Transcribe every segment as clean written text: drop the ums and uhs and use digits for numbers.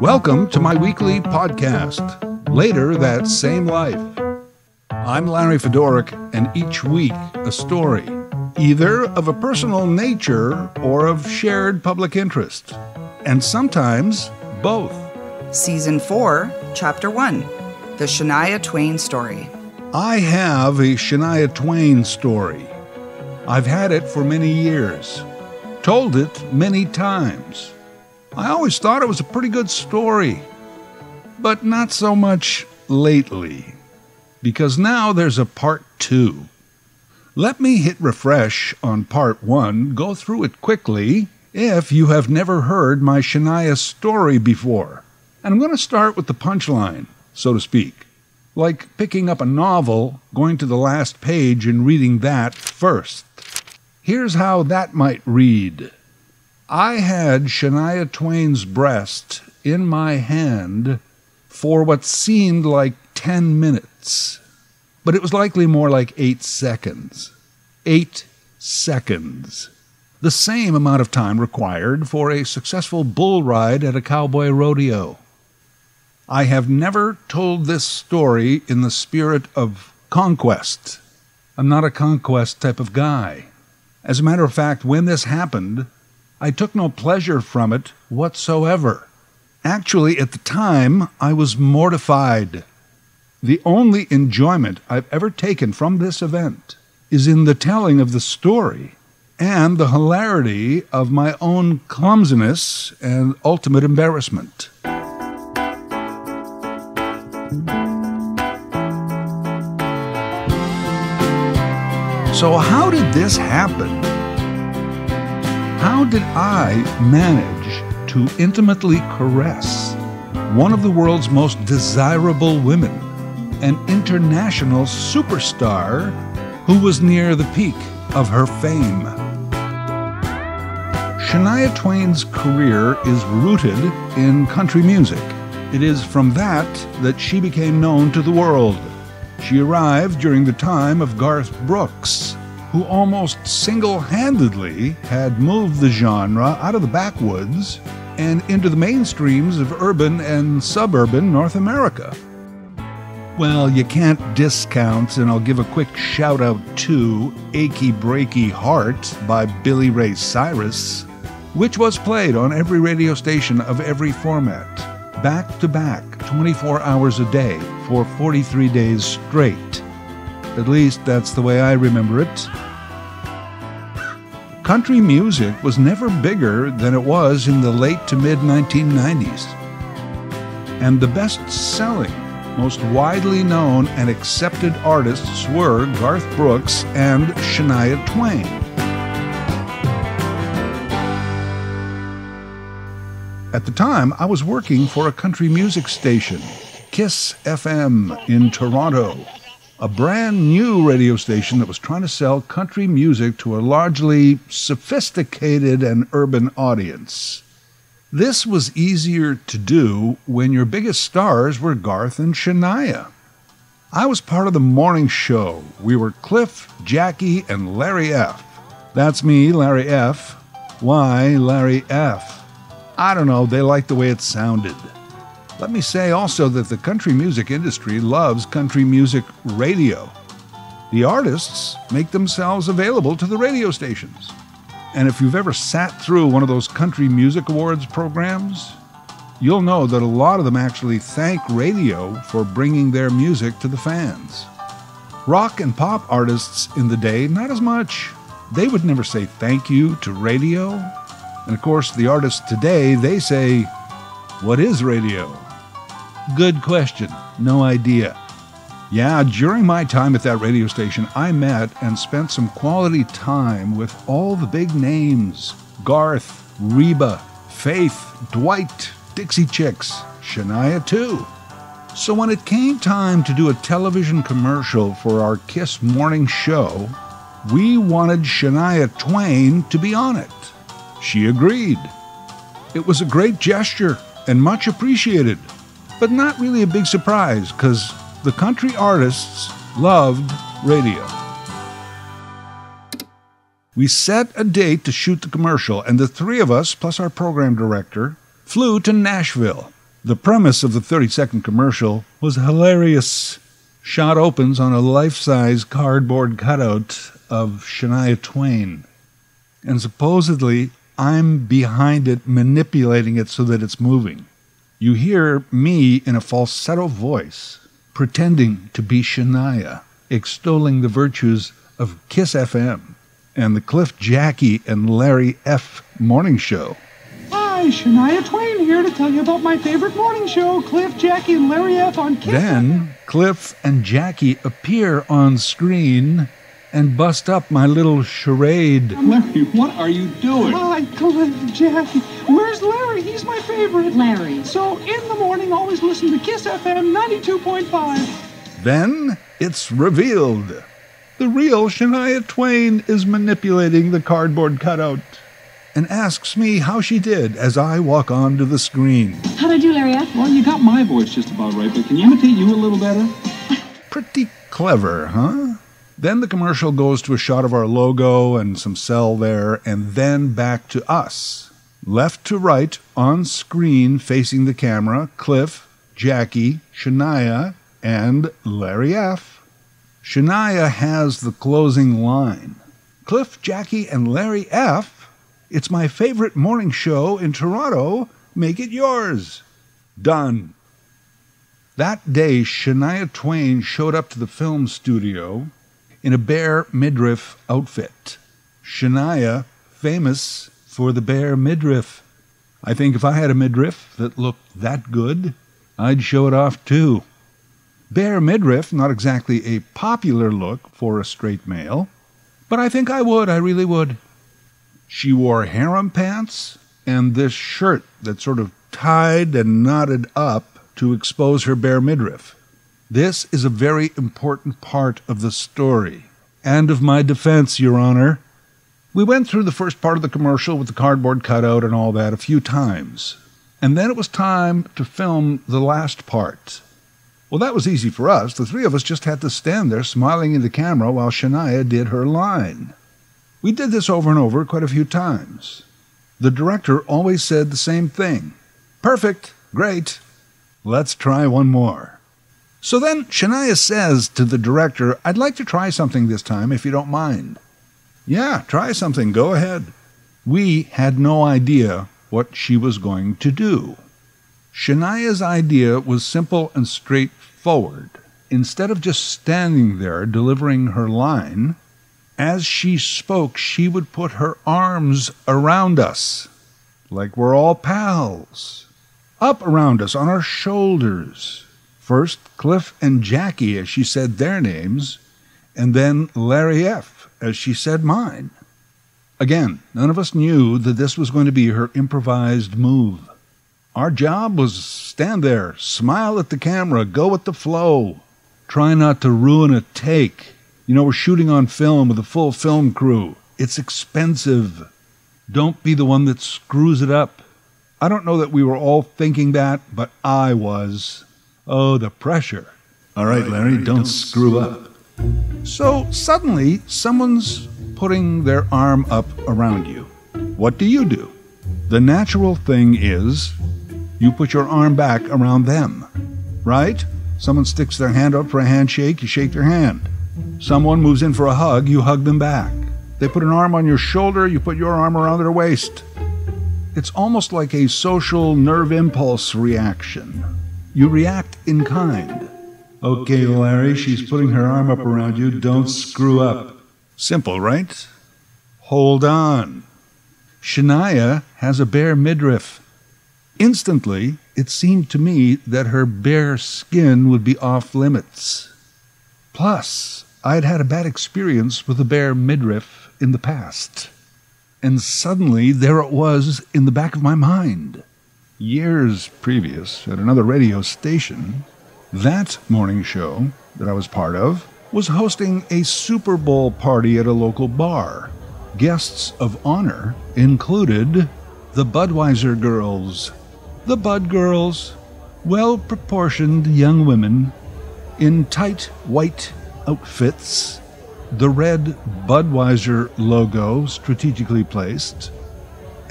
Welcome to my weekly podcast, Later That Same Life. I'm Larry Fedoruk, and each week a story, either of a personal nature or of shared public interest, and sometimes both. Season 4, Chapter 1, The Shania Twain Story. I have a Shania Twain story. I've had it for many years, told it many times. I always thought it was a pretty good story, but not so much lately, because now there's a part 2. Let me hit refresh on part 1, go through it quickly, if you have never heard my Shania story before. And I'm going to start with the punchline, so to speak, like picking up a novel, going to the last page and reading that first. Here's how that might read. I had Shania Twain's breast in my hand for what seemed like 10 minutes, but it was likely more like 8 seconds. 8 seconds. The same amount of time required for a successful bull ride at a cowboy rodeo. I have never told this story in the spirit of conquest. I'm not a conquest type of guy. As a matter of fact, when this happened, I took no pleasure from it whatsoever. Actually, at the time, I was mortified. The only enjoyment I've ever taken from this event is in the telling of the story and the hilarity of my own clumsiness and ultimate embarrassment. So how did this happen? How did I manage to intimately caress one of the world's most desirable women, an international superstar who was near the peak of her fame? Shania Twain's career is rooted in country music. It is from that she became known to the world. She arrived during the time of Garth Brooks, who almost single-handedly had moved the genre out of the backwoods and into the mainstreams of urban and suburban North America. Well, you can't discount, and I'll give a quick shout-out to Achy Breaky Heart by Billy Ray Cyrus, which was played on every radio station of every format, back-to-back, 24 hours a day, for 43 days straight. At least that's the way I remember it. Country music was never bigger than it was in the late to mid-1990s. And the best-selling, most widely known and accepted artists were Garth Brooks and Shania Twain. At the time, I was working for a country music station, Kiss FM in Toronto, a brand new radio station that was trying to sell country music to a largely sophisticated and urban audience. This was easier to do when your biggest stars were Garth and Shania. I was part of the morning show. We were Cliff, Jackie, and Larry F. That's me, Larry F. Why Larry F? I don't know, they liked the way it sounded. Let me say also that the country music industry loves country music radio. The artists make themselves available to the radio stations. And if you've ever sat through one of those country music awards programs, you'll know that a lot of them actually thank radio for bringing their music to the fans. Rock and pop artists in the day, not as much. They would never say thank you to radio. And of course, the artists today, they say, "What is radio?" Good question. No idea. Yeah, during my time at that radio station, I met and spent some quality time with all the big names. Garth, Reba, Faith, Dwight, Dixie Chicks, Shania too. So when it came time to do a television commercial for our Kiss morning show, we wanted Shania Twain to be on it. She agreed. It was a great gesture and much appreciated, but not really a big surprise because the country artists loved radio. We set a date to shoot the commercial, and the three of us, plus our program director, flew to Nashville. The premise of the 30-second commercial was hilarious. Shot opens on a life-size cardboard cutout of Shania Twain. And supposedly, I'm behind it manipulating it so that it's moving. You hear me in a falsetto voice, pretending to be Shania, extolling the virtues of Kiss FM and the Cliff, Jackie, and Larry F. morning show. Hi, Shania Twain here to tell you about my favorite morning show, Cliff, Jackie, and Larry F. on Kiss. Then Cliff and Jackie appear on screen and bust up my little charade. Larry, what are you doing? Hi, Cliff, Jackie. Where's Larry? He's my favorite. Larry. So in the morning, always listen to Kiss FM 92.5. Then it's revealed. The real Shania Twain is manipulating the cardboard cutout and asks me how she did as I walk onto the screen. How'd I do, Larry F? Well, you got my voice just about right, but can you imitate you a little better? Pretty clever, huh? Then the commercial goes to a shot of our logo and some cell there, and then back to us. Left to right, on screen, facing the camera, Cliff, Jackie, Shania, and Larry F. Shania has the closing line. Cliff, Jackie, and Larry F. It's my favorite morning show in Toronto. Make it yours. Done. That day, Shania Twain showed up to the film studio in a bare midriff outfit. Shania, famous for the bare midriff. I think if I had a midriff that looked that good, I'd show it off too. Bare midriff, not exactly a popular look for a straight male, but I think I really would. She wore harem pants and this shirt that sort of tied and knotted up to expose her bare midriff. This is a very important part of the story, and of my defense, Your Honor. We went through the first part of the commercial with the cardboard cutout and all that a few times, and then it was time to film the last part. Well, that was easy for us. The three of us just had to stand there smiling in the camera while Shania did her line. We did this over and over quite a few times. The director always said the same thing. Perfect, great, let's try one more. So then Shania says to the director, I'd like to try something this time if you don't mind. Yeah, try something, go ahead. We had no idea what she was going to do. Shania's idea was simple and straightforward. Instead of just standing there delivering her line, as she spoke, she would put her arms around us, like we're all pals. Up around us, on our shoulders. First Cliff and Jackie as she said their names, and then Larry F. as she said mine. Again, none of us knew that this was going to be her improvised move. Our job was stand there, smile at the camera, go with the flow. Try not to ruin a take. You know, we're shooting on film with a full film crew. It's expensive. Don't be the one that screws it up. I don't know that we were all thinking that, but I was. Oh, the pressure. All right, Larry, don't screw up. So suddenly, someone's putting their arm up around you. What do? The natural thing is you put your arm back around them, right? Someone sticks their hand up for a handshake, you shake their hand. Someone moves in for a hug, you hug them back. They put an arm on your shoulder, you put your arm around their waist. It's almost like a social nerve impulse reaction. You react in kind. Okay, Larry, she's putting her arm up around you, don't screw up. Simple, right? Hold on. Shania has a bare midriff. Instantly, it seemed to me that her bare skin would be off limits. Plus, I'd had a bad experience with a bare midriff in the past. And suddenly, there it was in the back of my mind. Years previous, at another radio station, that morning show that I was part of was hosting a Super Bowl party at a local bar. Guests of honor included the Budweiser girls. The Bud girls, well-proportioned young women in tight white outfits, the red Budweiser logo strategically placed,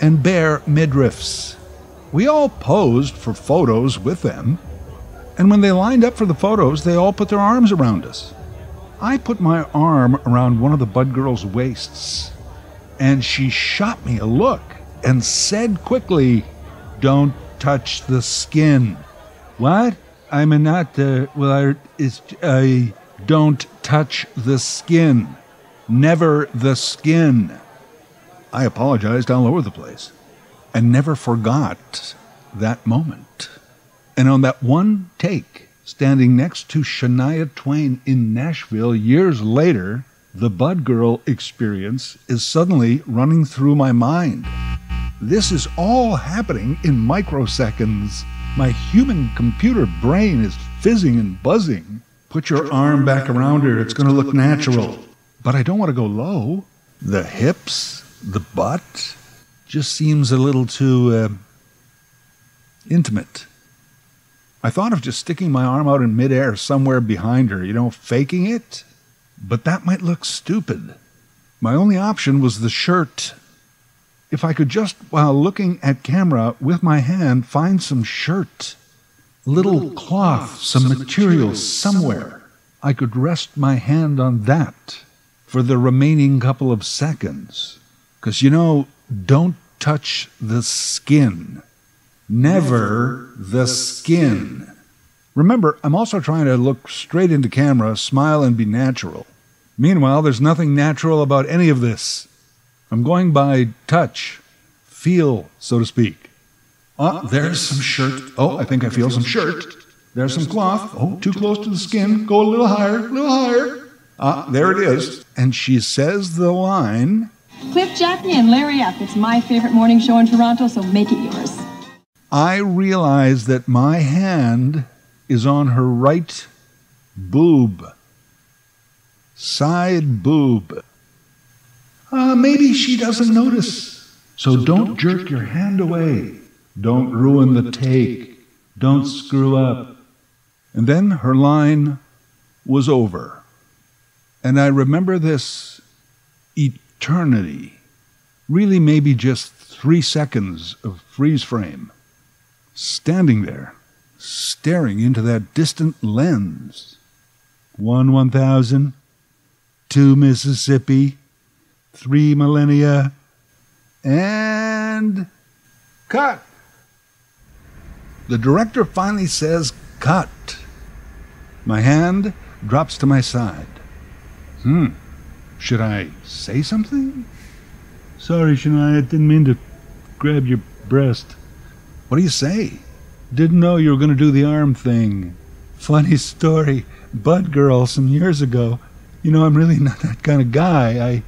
and bare midriffs. We all posed for photos with them, and when they lined up for the photos, they all put their arms around us. I put my arm around one of the bud girl's waists, and she shot me a look and said quickly, "Don't touch the skin." What? I'm not, I don't touch the skin. Never the skin. I apologized all over the place and never forgot that moment. And on that one take, standing next to Shania Twain in Nashville years later, the Bud Girl experience is suddenly running through my mind. This is all happening in microseconds. My human computer brain is fizzing and buzzing. Put your arm back around her, it's going to look natural. But I don't want to go low. The hips, the butt, just seems a little too intimate. I thought of just sticking my arm out in midair somewhere behind her, faking it. But that might look stupid. My only option was the shirt. If I could just, while looking at camera with my hand, find some shirt, little cloth, some material somewhere, I could rest my hand on that for the remaining couple of seconds. Because, don't touch the skin. Never the skin. Remember, I'm also trying to look straight into camera, smile, and be natural. Meanwhile, there's nothing natural about any of this. I'm going by touch, feel, so to speak. There's some shirt. Oh, I think I feel some shirt. There's some cloth. Oh, too close to the skin. Go a little higher, a little higher. There it is. And she says the line, "Cliff, Jackie, and Larry F. It's my favorite morning show in Toronto, so make it yours." I realize that my hand is on her right boob. Side boob. Maybe she doesn't notice. So don't jerk your hand away. Don't ruin the take. Don't screw up. And then her line was over. And I remember this eternity. Really maybe just 3 seconds of freeze frame. Standing there, staring into that distant lens. 1,000, 2 Mississippi, 3 millennia, and cut. The director finally says, "Cut." My hand drops to my side. Should I say something? "Sorry, Shania, I didn't mean to grab your breast." "What do you say?" "Didn't know you were going to do the arm thing. Funny story. Bud Girl some years ago. I'm really not that kind of guy.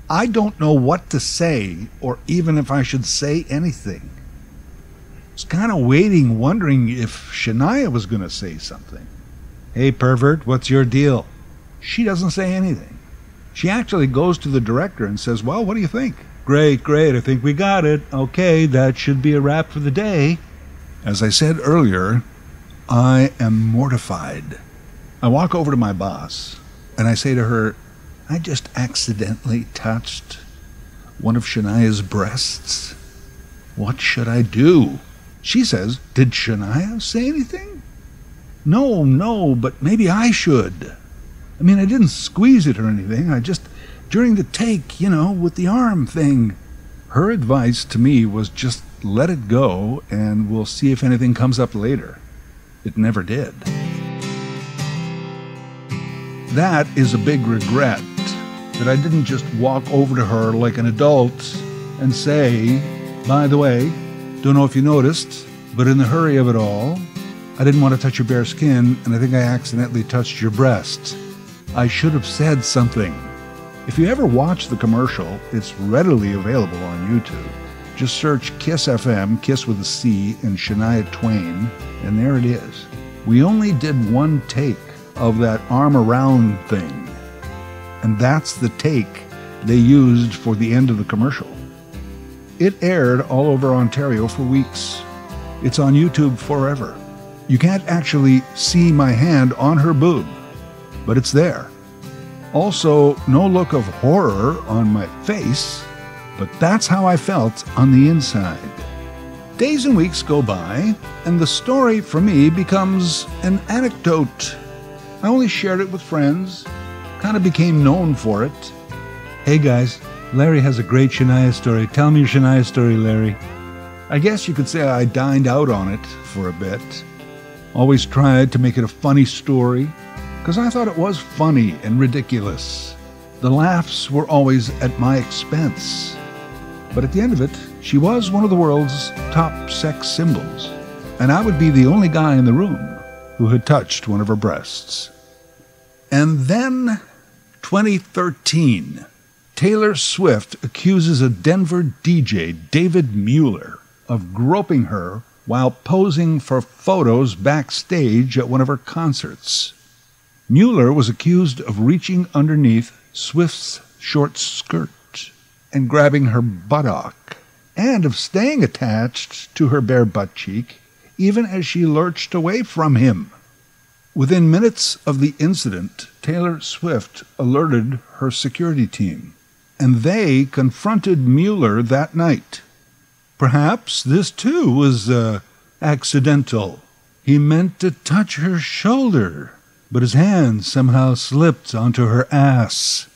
I don't know what to say, or even if I should say anything. I was kind of waiting, wondering if Shania was going to say something. "Hey, pervert, what's your deal?" She doesn't say anything. She actually goes to the director and says, "Well, what do you think?" Great, I think we got it. Okay, that should be a wrap for the day." As I said earlier, I am mortified. I walk over to my boss, and I say to her, "I just accidentally touched one of Shania's breasts. What should I do?" She says, "Did Shania say anything?" No, but maybe I should. I mean, I didn't squeeze it or anything. I just, during the take, with the arm thing. Her advice to me was just let it go, and we'll see if anything comes up later. It never did. That is a big regret, that I didn't just walk over to her like an adult and say, "By the way, don't know if you noticed, but in the hurry of it all, I didn't want to touch your bare skin, and I think I accidentally touched your breast." I should have said something. If you ever watch the commercial, it's readily available on YouTube. Just search Kiss FM, Kiss with a C, and Shania Twain, and there it is. We only did one take of that arm around thing, and that's the take they used for the end of the commercial. It aired all over Ontario for weeks. It's on YouTube forever. You can't actually see my hand on her boob, but it's there. Also, no look of horror on my face, but that's how I felt on the inside. Days and weeks go by, and the story for me becomes an anecdote. I only shared it with friends, kind of became known for it. Hey guys, Larry has a great Shania story. Tell me your Shania story, Larry. I guess you could say I dined out on it for a bit. Always tried to make it a funny story, because I thought it was funny and ridiculous. The laughs were always at my expense. But at the end of it, she was one of the world's top sex symbols, and I would be the only guy in the room who had touched one of her breasts. And then, 2013, Taylor Swift accuses a Denver DJ, David Mueller, of groping her while posing for photos backstage at one of her concerts. Mueller was accused of reaching underneath Swift's short skirt and grabbing her buttock, and of staying attached to her bare butt cheek even as she lurched away from him. Within minutes of the incident, Taylor Swift alerted her security team, and they confronted Mueller that night. Perhaps this too was accidental. He meant to touch her shoulder, but his hand somehow slipped onto her ass.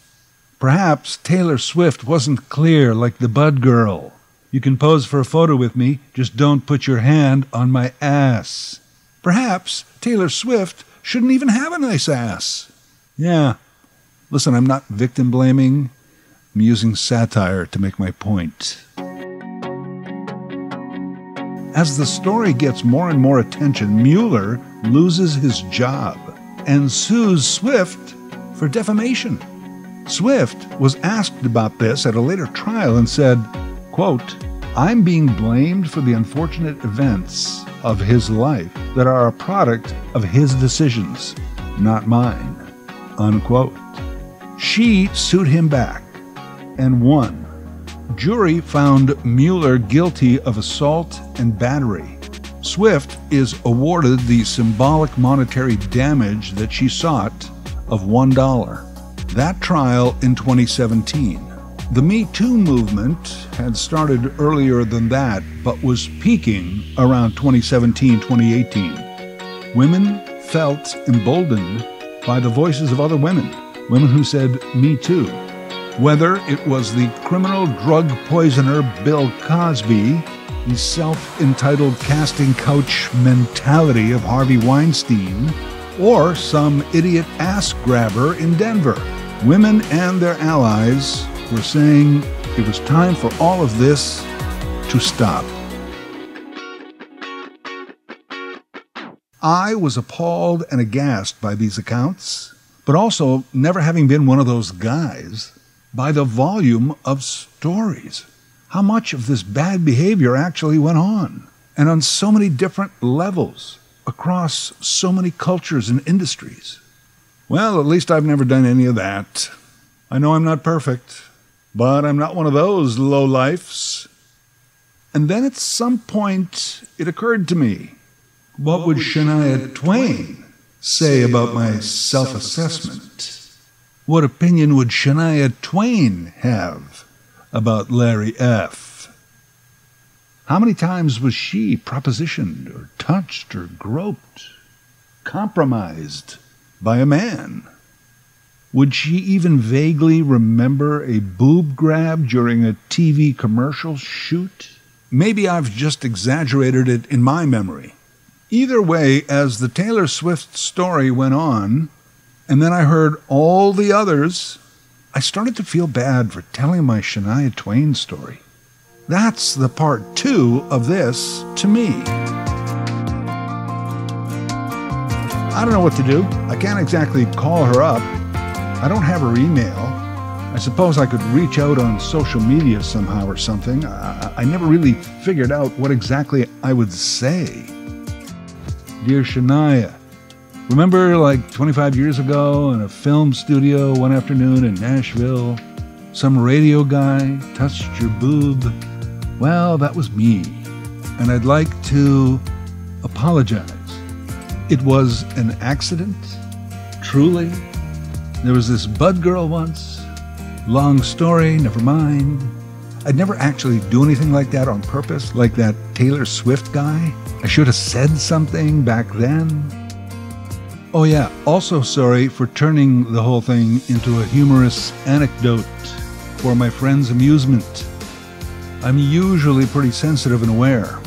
Perhaps Taylor Swift wasn't clear like the Bud Girl. You can pose for a photo with me, just don't put your hand on my ass. Perhaps Taylor Swift shouldn't even have a nice ass. Yeah. Listen, I'm not victim blaming. I'm using satire to make my point. As the story gets more and more attention, Mueller loses his job and sues Swift for defamation. Swift was asked about this at a later trial and said, quote, "I'm being blamed for the unfortunate events of his life that are a product of his decisions, not mine," unquote. She sued him back and won. Jury found Mueller guilty of assault and battery. Swift is awarded the symbolic monetary damage that she sought of $1. That trial in 2017. The Me Too movement had started earlier than that, but was peaking around 2017-2018. Women felt emboldened by the voices of other women who said, "Me too." Whether it was the criminal drug poisoner Bill Cosby, the self-entitled casting couch mentality of Harvey Weinstein, or some idiot ass grabber in Denver, women and their allies were saying it was time for all of this to stop. I was appalled and aghast by these accounts, but also, never having been one of those guys, by the volume of stories. How much of this bad behavior actually went on, and on so many different levels, across so many cultures and industries. Well, at least I've never done any of that. I know I'm not perfect, but I'm not one of those lowlifes. And then at some point, it occurred to me, what would Shania Twain say about my self-assessment? What opinion would Shania Twain have about Larry F.? How many times was she propositioned or touched or groped, compromised by a man? Would she even vaguely remember a boob grab during a TV commercial shoot? Maybe I've just exaggerated it in my memory. Either way, as the Taylor Swift story went on, and then I heard all the others, I started to feel bad for telling my Shania Twain story. That's the part 2 of this to me. I don't know what to do. I can't exactly call her up. I don't have her email. I suppose I could reach out on social media somehow or something. I never really figured out what exactly I would say. Dear Shania, remember like 25 years ago in a film studio one afternoon in Nashville, some radio guy touched your boob? Well, that was me, and I'd like to apologize. It was an accident, truly. There was this Bud Girl once. Long story, never mind. I'd never actually do anything like that on purpose, like that Taylor Swift guy. I should have said something back then. Oh yeah, also sorry for turning the whole thing into a humorous anecdote for my friend's amusement. I'm usually pretty sensitive and aware,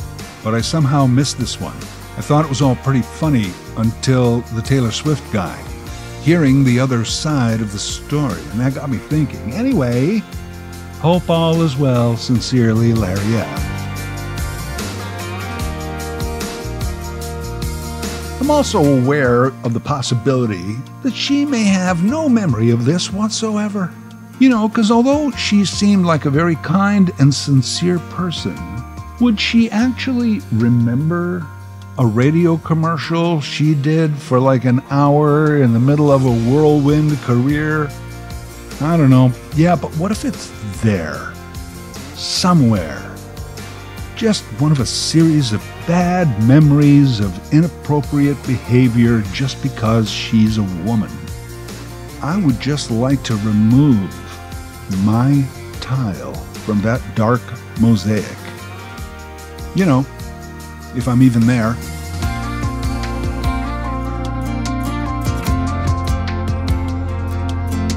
but I somehow missed this one. I thought it was all pretty funny until the Taylor Swift guy. Hearing the other side of the story, and that got me thinking. Anyway, hope all is well. Sincerely, Larry F. I'm also aware of the possibility that she may have no memory of this whatsoever. You know, because although she seemed like a very kind and sincere person, would she actually remember a radio commercial she did for like an hour in the middle of a whirlwind career? I don't know. Yeah, but what if it's there? Somewhere. Just one of a series of bad memories of inappropriate behavior just because she's a woman. I would just like to remove my tile from that dark mosaic. You know, if I'm even there.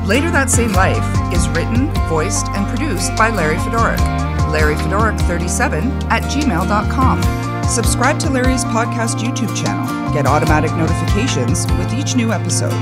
Later That Same Life is written, voiced, and produced by Larry Fedoruk. LarryFedoruk37@gmail.com. Subscribe to Larry's podcast YouTube channel. Get automatic notifications with each new episode.